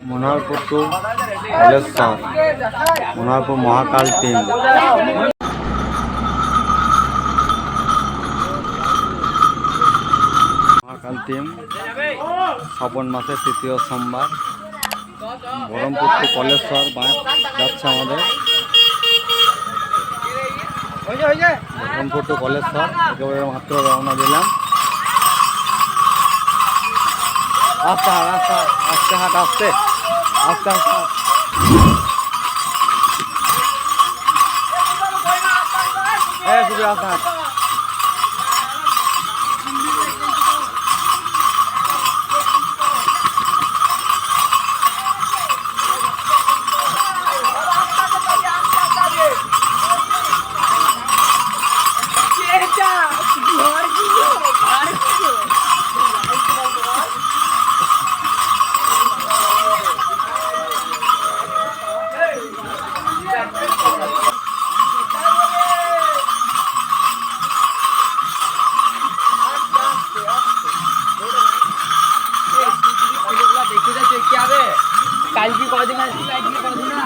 Manoharpur two Kaleshwar, Manoharpur মহাকাল team. মহাকাল team শ্রাবণ মাসের তৃতীয় সোমবার বহরমপুর টু কলেশ্বর যাচ্ছে আমাদের। বহরমপুর টু কলেশ্বর একেবারে মাত্র রওনা দিলাম। আস্তে হাট, আস্তে হাট, আস্তে আস্তে আস্তে শুধু আস্তে হাট। কালকে কদিন আসবি, কালকে কদিন না।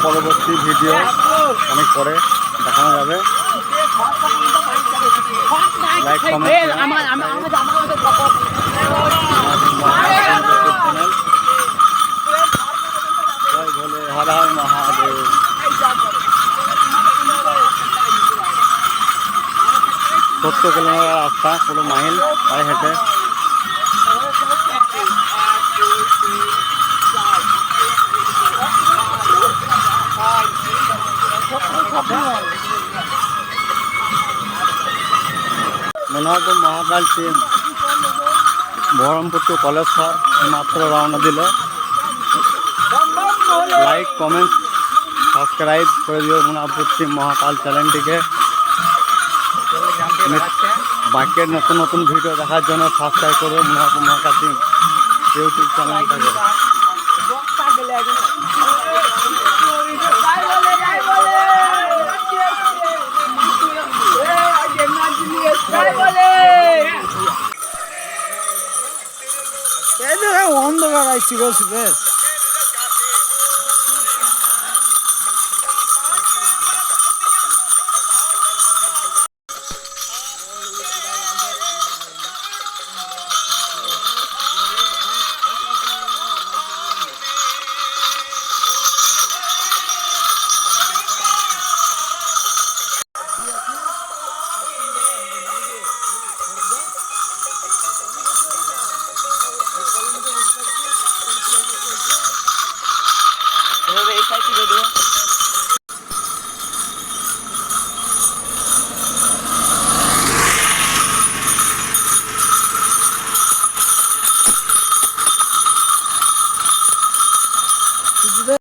পরবর্তী ভিডিও অনেক পরে দেখানো যাবে। লাইক কমেন্ট জয় ভোলে, হর হর মহাদেব। 70 কিলোমিটার রাস্তা, পুরো মাইল পায়ে হেঁটে। মনোহরপুর মহাকাল টিম বহরমপুর টু কলেশ্বর মাত্র রওনা দিল। লাইক কমেন্ট সাবস্ক্রাইব করে দিও মনোহরপুর টিম মহাকাল চ্যানেলটিকে। বাকি নতুন নতুন ভিডিও দেখার জন্য সাবস্ক্রাইব করবে মনোহরপুর মহাকাল টিম ইউটিউব চ্যানেলটাকে। অন্ধকার আসছিল।